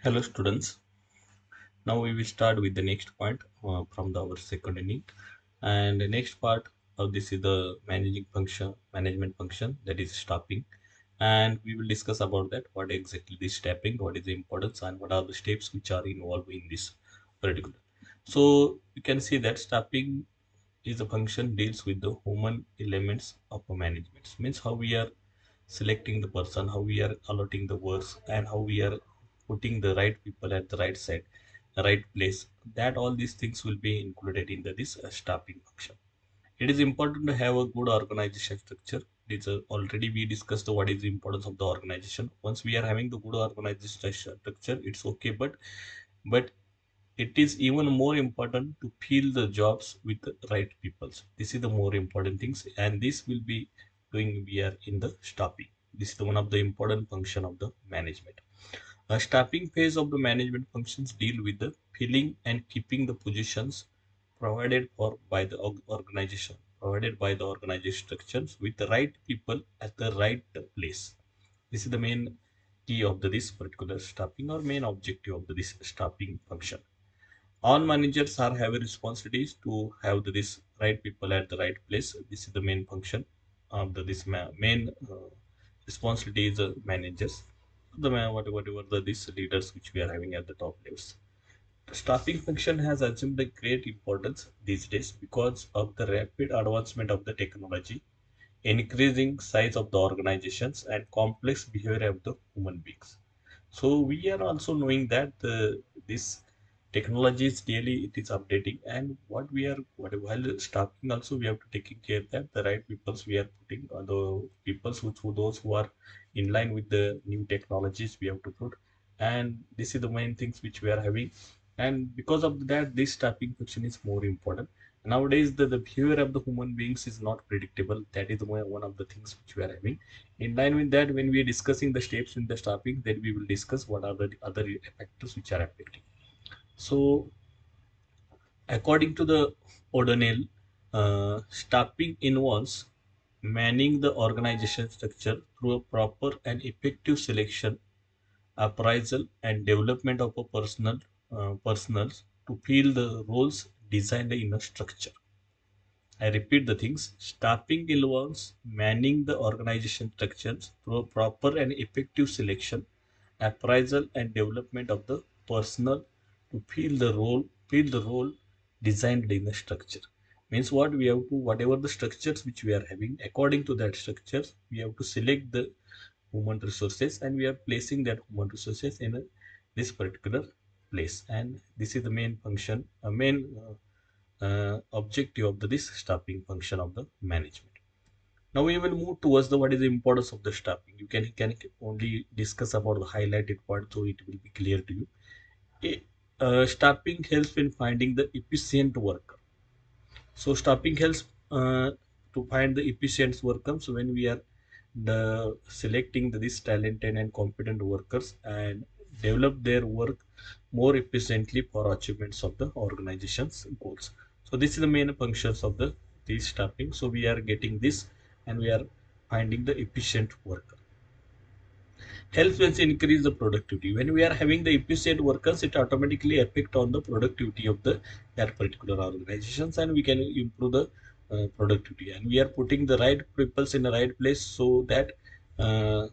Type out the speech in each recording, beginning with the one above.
Hello students. Now we will start with the next point from our second unit. And the next part of this is the management function, that is staffing. And we will discuss about that, what exactly is staffing, what is the importance, and what are the steps which are involved in this particular. So you can see that staffing is a function deals with the human elements of a management. Means how we are selecting the person, how we are allotting the works, and how we are putting the right people at the right side, the right place. That all these things will be included in this staffing function. It is important to have a good organization structure. It's already we discussed what is the importance of the organization. Once we are having the good organization structure, it's okay. But it is even more important to fill the jobs with the right people. This is the more important things, and this will be doing we are in the staffing. This is one of the important function of the management. A staffing phase of the management functions deal with the filling and keeping the positions provided by the organization structures with the right people at the right place. This is the main key of this particular staffing, or main objective of this staffing function. All managers are have responsibilities to have this right people at the right place. This is the main function of main responsibility is managers. Whatever these leaders which we are having at the top levels. The staffing function has assumed a great importance these days because of the rapid advancement of the technology, increasing size of the organizations, and complex behavior of the human beings. So we are also knowing that this technology is daily it is updating, and while staffing also we have to taking care that the right peoples we are putting the peoples who those who are in line with the new technologies we have to put, and this is the main things which we are having, and because of that this staffing function is more important. Nowadays the behavior of the human beings is not predictable. That is one of the things which we are having. In line with that, when we are discussing the steps in the staffing, then we will discuss what are the other factors which are affecting. So, according to the O'Donnell, staffing involves manning the organization structure through a proper and effective selection, appraisal, and development of a personals to fill the roles designed in a structure. I repeat the things. Staffing involves manning the organization structures through a proper and effective selection, appraisal, and development of the personnel to fill the role designed in the structure. Means what we have to, whatever the structures which we are having, according to that structures, we have to select the human resources, and we are placing that human resources in this particular place. And this is the main function, main objective of this staffing function of the management. Now we will move towards the what is the importance of the staffing. You can only discuss about the highlighted part, so it will be clear to you. Staffing helps in finding the efficient worker. So staffing helps to find the efficient workers when we are selecting these talented and competent workers and develop their work more efficiently for achievements of the organization's goals. So this is the main functions of the this staffing. So we are getting this, and we are finding the efficient worker. Helps us increase the productivity. When we are having the efficient workers, it automatically affect on the productivity of the that particular organizations, and we can improve the productivity. And we are putting the right peoples in the right place so that uh,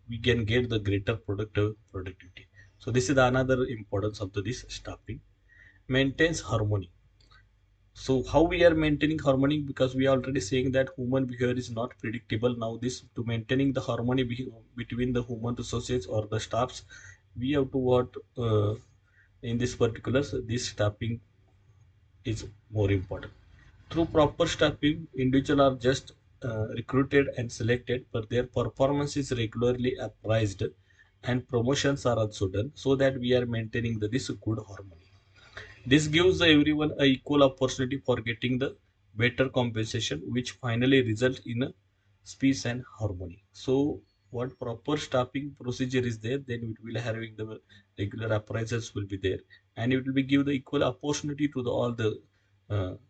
we can get the greater productivity. So this is the another importance of this staffing. Maintains harmony. So how we are maintaining harmony, because we are already saying that human behavior is not predictable. Now this to maintaining the harmony between the human resources or the staffs, we have to what in this particular, so this staffing is more important. Through proper staffing, individuals are just recruited and selected, but their performance is regularly appraised and promotions are also done, so that we are maintaining this good harmony. This gives everyone a equal opportunity for getting the better compensation, which finally result in a peace and harmony. So, what proper staffing procedure is there, then it will having the regular appraisals will be there, and it will be give the equal opportunity to all the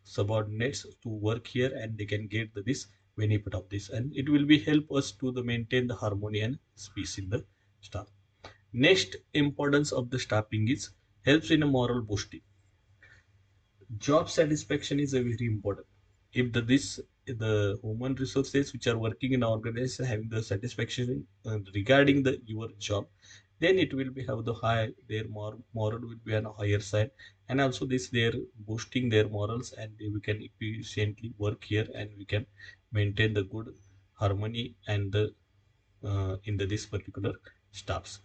subordinates to work here, and they can get this benefit of this, and it will be help us to the maintain the harmony and peace in the staff. Next importance of the staffing is helps in a moral boosting. Job satisfaction is a very important. If the human resources which are working in organization having the satisfaction regarding the your job, then it will be have the high their moral will be on a higher side, and also this they are boosting their morals, and we can efficiently work here, and we can maintain the good harmony and the in this particular staffs.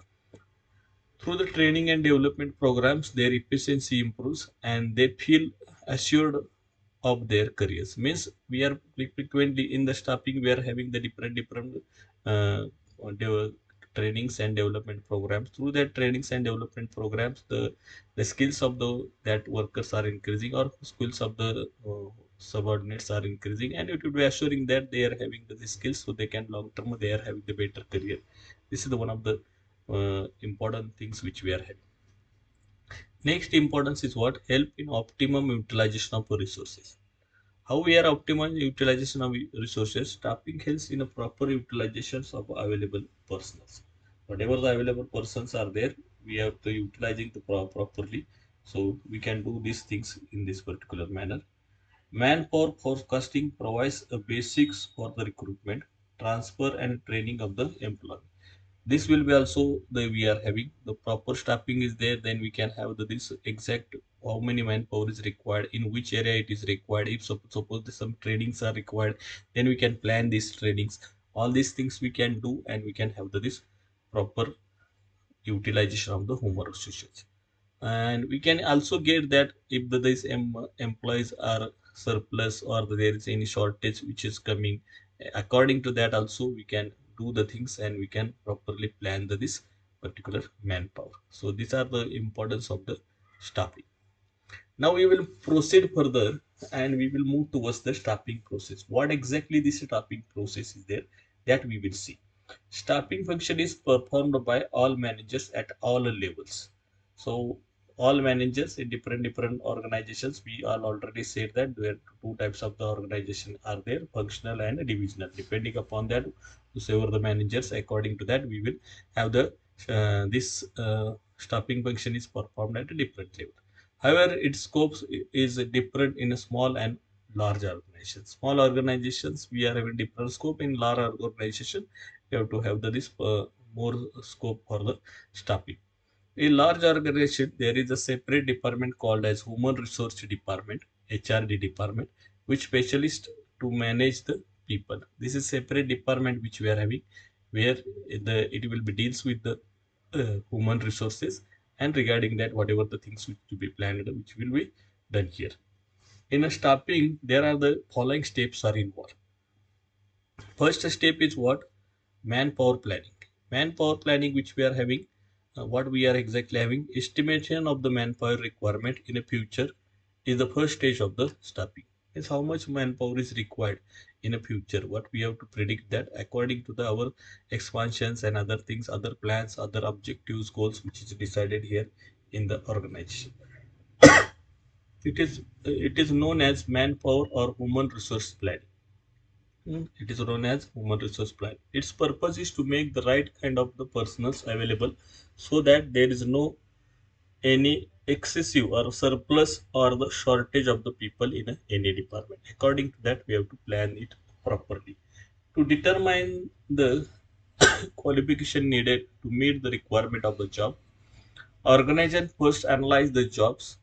Through the training and development programs, their efficiency improves and they feel assured of their careers. Means we are frequently in the staffing, we are having the different uh, trainings and development programs. Through that trainings and development programs, the skills of the that workers are increasing, or skills of the subordinates are increasing, and it will be assuring that they are having the skills so they can long term they are having the better career. This is the one of the important things which we are having. Next importance is what? Help in optimum utilization of resources. How we are optimizing utilization of resources? Staffing helps in a proper utilization of available persons. Whatever the available persons are there, we have to utilizing the properly. So we can do these things in this particular manner. Manpower forecasting provides a basics for the recruitment, transfer and training of the employee. This will be also the we are having the proper staffing is there, then we can have this exact how many manpower is required, in which area it is required. If suppose some trainings are required, then we can plan these trainings. All these things we can do, and we can have this proper utilization of the human resources. And we can also get that if these employees are surplus or there is any shortage which is coming, according to that also we can do the things, and we can properly plan this particular manpower. So these are the importance of the staffing. Now we will proceed further, and we will move towards the staffing process. What exactly this staffing process is there, that we will see. Staffing function is performed by all managers at all levels. So all managers in different organizations, we all already said that there are two types of the organization are there, functional and divisional. Depending upon that, whosoever the managers, according to that we will have the this staffing function is performed at a different level. However, its scope is different in a small and large organizations. Small organizations, we are having different scope. In large organization, we have to have this more scope for the staffing. In large organization, there is a separate department called as Human Resource Department, HRD department, which specialist to manage the people. This is separate department which we are having, where it will be deals with the human resources, and regarding that whatever the things which to be planned which will be done here. In a staffing, there are the following steps are involved. First step is what? Manpower planning. Manpower planning which we are having, what we are exactly having, estimation of the manpower requirement in the future is the first stage of the staffing. Is how much manpower is required in the future, what we have to predict that according to our expansions and other things, other plans, other objectives, goals which is decided here in the organization. It is known as manpower or human resource planning. It is known as human resource plan. Its purpose is to make the right kind of the personnel available, so that there is no any excessive or surplus or the shortage of the people in any department. According to that, we have to plan it properly. To determine the qualification needed to meet the requirement of the job, organization first analyze the jobs,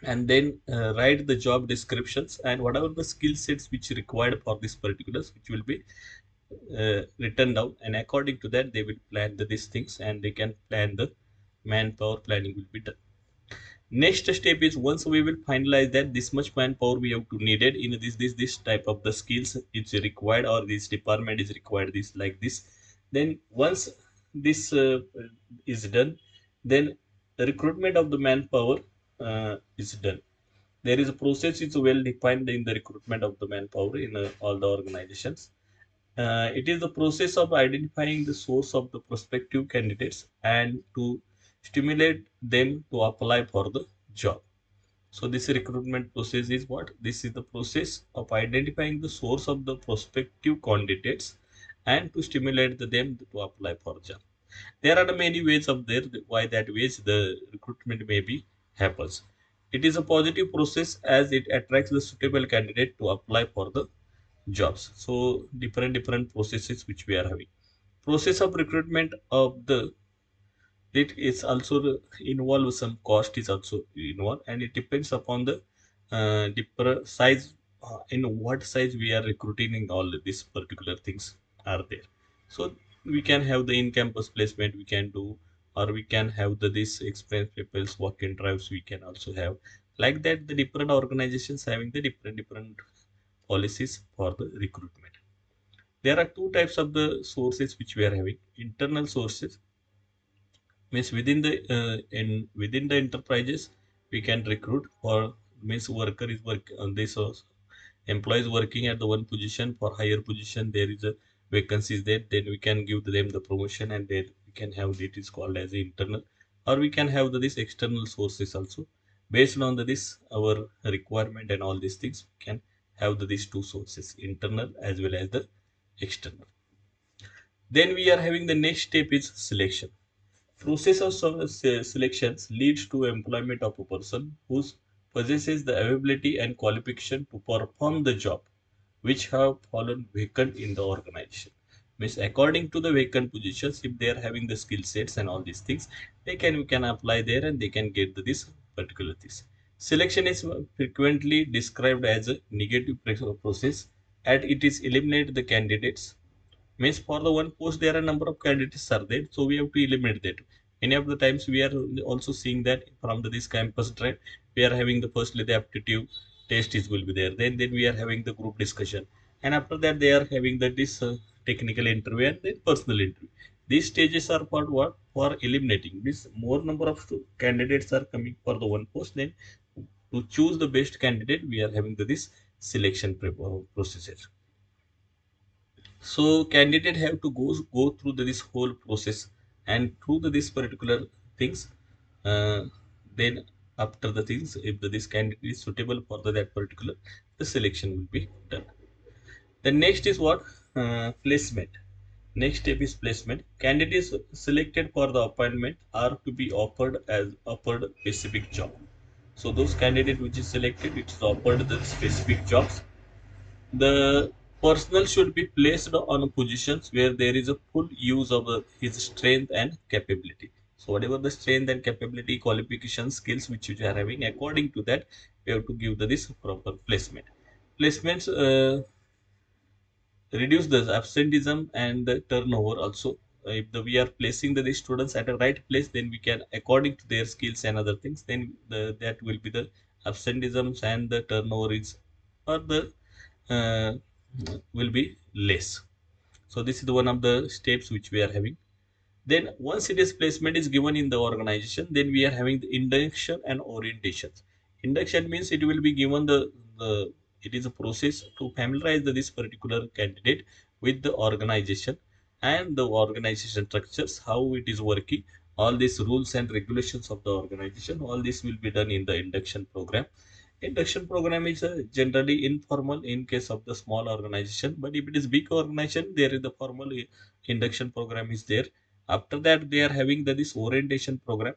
and then write the job descriptions and whatever the skill sets which required for this particulars, which will be written down, and according to that they will plan these things, and they can plan the manpower planning will be done. Next step is, once we will finalize that this much manpower we have to needed in this type of the skills it's required, or this department is required this like this, then once this is done, then the recruitment of the manpower is done. There is a process is well defined in the recruitment of the manpower in all the organizations. It is the process of identifying the source of the prospective candidates and to stimulate them to apply for the job. So this recruitment process is what? This is the process of identifying the source of the prospective candidates and to stimulate them to apply for job. There are the many ways of there why that ways the recruitment may be happens. It is a positive process as it attracts the suitable candidate to apply for the jobs. So different processes which we are having. Process of recruitment of the it is also involve some cost is also involved, and it depends upon the different size, in what size we are recruiting in all these particular things are there. So we can have the in-campus placement we can do, or we can have the this experience people's walk-in drives we can also have. Like that, the different organizations having the different policies for the recruitment. There are two types of the sources which we are having. Internal sources means within the enterprises we can recruit, or means worker is work this employees working at the one position for higher position, there is a vacancies there, then we can give them the promotion, and then we can have it is called as internal. Or we can have this external sources also, based on this our requirement and all these things we can have these two sources, internal as well as the external. Then we are having the next step is selection. Process of selections leads to employment of a person who possesses the ability and qualification to perform the job which have fallen vacant in the organization. Means according to the vacant positions, if they are having the skill sets and all these things, they can we can apply there and they can get this particular things. Selection is frequently described as a negative process, and it is eliminate the candidates. Means for the one post there are a number of candidates are there, so we have to eliminate that. Many of the times we are also seeing that from this campus drive we are having the firstly the aptitude test is will be there, then we are having the group discussion, and after that they are having the this technical interview and then personal interview. These stages are for what, for eliminating this more number of candidates are coming for the one post, then to choose the best candidate we are having this selection procedure. So candidate have to go through this whole process, and through this particular things, uh, then after the things, if this candidate is suitable for that particular, the selection will be done. The next is what, placement. Next step is placement. Candidates selected for the appointment are to be offered specific job. So those candidate which is selected, it's offered the specific jobs. The personnel should be placed on positions where there is a full use of his strength and capability. So whatever the strength and capability, qualifications, skills which you are having, according to that, we have to give this proper placement. Placements reduce the absenteeism and the turnover also. If we are placing the students at a right place, then we can, according to their skills and other things, then that will be the absenteeisms and the turnover is, or the uh, will be less. So this is the one of the steps which we are having. Then once it is placement is given in the organization, then we are having the induction and orientations. Induction means it will be given the it is a process to familiarize this particular candidate with the organization and the organization structures, how it is working, all these rules and regulations of the organization. All this will be done in the induction program. Induction program is generally informal in case of the small organization, but if it is big organization, there is the formal induction program is there. After that, they are having this orientation program.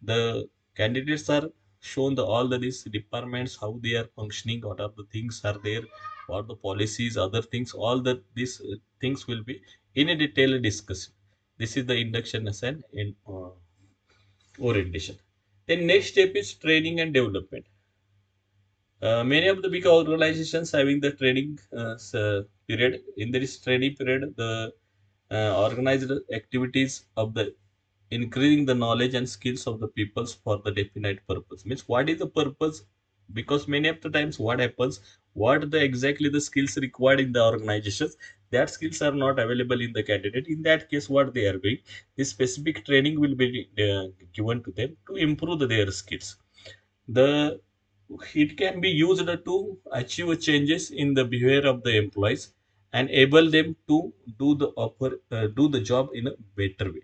The candidates are shown all these departments, how they are functioning, what are the things are there, what the policies, other things, all the these things will be in a detail discussed. This is the induction and in orientation. Then next step is training and development. Many of the big organizations having the training period. In this training period, the organized activities of the increasing the knowledge and skills of the peoples for the definite purpose. Means what is the purpose? Because many of the times what happens, what the exactly the skills required in the organizations, that skills are not available in the candidate. In that case, what they are doing, this specific training will be given to them to improve their skills. The it can be used to achieve changes in the behavior of the employees and enable them to do the job in a better way.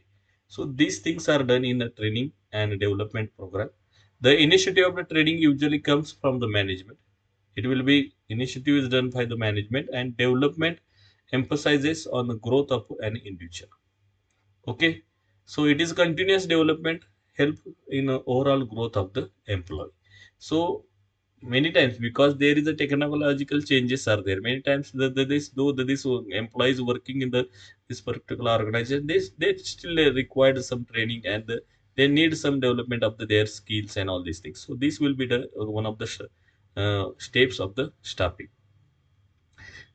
So these things are done in a training and development program. The initiative of the training usually comes from the management. It will be initiative is done by the management, and development emphasizes on the growth of an individual. Okay. So it is continuous development help in overall growth of the employee. So many times, because there is a technological changes are there, many times this though this employees working in the this particular organization, they still required some training, and they need some development of their skills and all these things. So this will be the one of the steps of the staffing.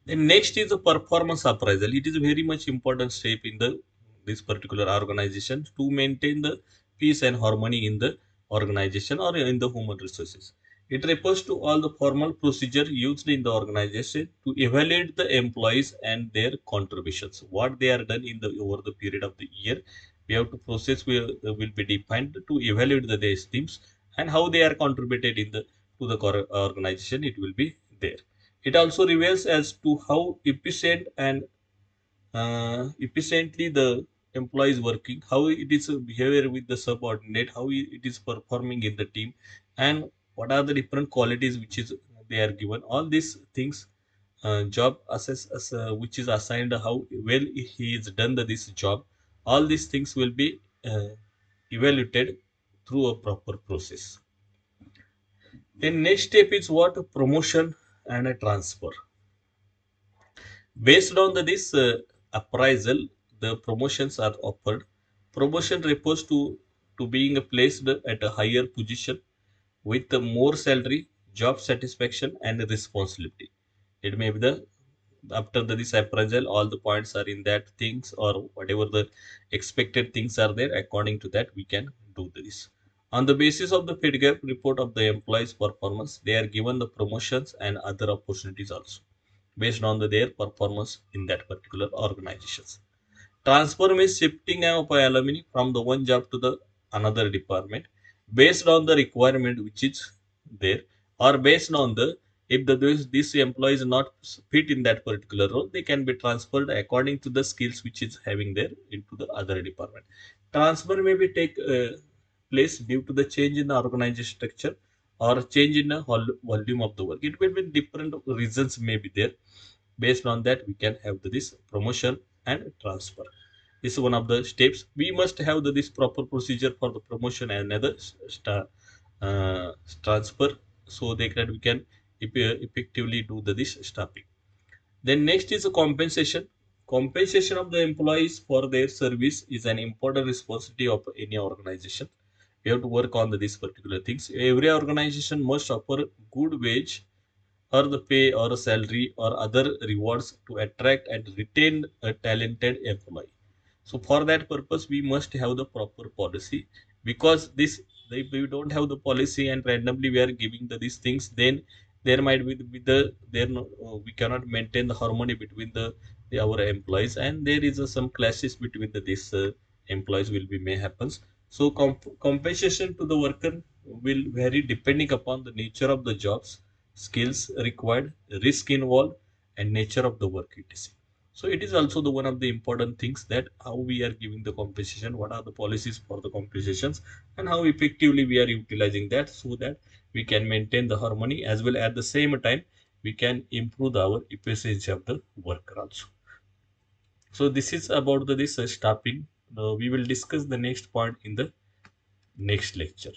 Then next is the performance appraisal. It is a very much important step in the this particular organization to maintain the peace and harmony in the organization or in the human resources. It refers to all the formal procedure used in the organization to evaluate the employees and their contributions. What they are done in the over the period of the year, we have to process will be defined to evaluate their teams and how they are contributed in the to the organization. It will be there. It also reveals as to how efficient and efficiently the employee is working, how it is behavior with the subordinate, how it is performing in the team, and what are the different qualities which is they are given. All these things, job assess as which is assigned, how well he is done this job. All these things will be evaluated through a proper process. Then next step is what promotion and a transfer. Based on this appraisal, the promotions are offered. Promotion refers to being placed at a higher position with more salary, job satisfaction, and responsibility. It may be the after this appraisal, all the points are in that things or whatever the expected things are there. According to that, we can do this. On the basis of the feedback report of the employees' performance, they are given the promotions and other opportunities also based on their performance in that particular organizations. Transfer means shifting of alumni from the one job to the another department based on the requirement which is there, or based on the if this employee is not fit in that particular role, they can be transferred according to the skills which is having there into the other department. Transfer may be take place due to the change in the organization structure or change in the volume of the work. It will be different reasons may be there. Based on that, we can have this promotion and transfer. This is one of the steps. We must have this proper procedure for the promotion and another uh, transfer, so that we can effectively do this staffing. Then next is a compensation. Compensation of the employees for their service is an important responsibility of any organization. We have to work on these particular things. Every organization must offer good wage or the pay or a salary or other rewards to attract and retain a talented employee. So for that purpose, we must have the proper policy, because this if we don't have the policy and randomly we are giving these things, then there might be, there no, we cannot maintain the harmony between our employees, and there is some clashes between these employees will be may happens. So compensation to the worker will vary depending upon the nature of the jobs, skills required, risk involved, and nature of the work etc. So it is also the one of the important things that how we are giving the compensation, what are the policies for the compensations, and how effectively we are utilizing that, so that we can maintain the harmony as well at the same time we can improve our efficiency of the worker also. So this is about this staffing. We will discuss the next point in the next lecture.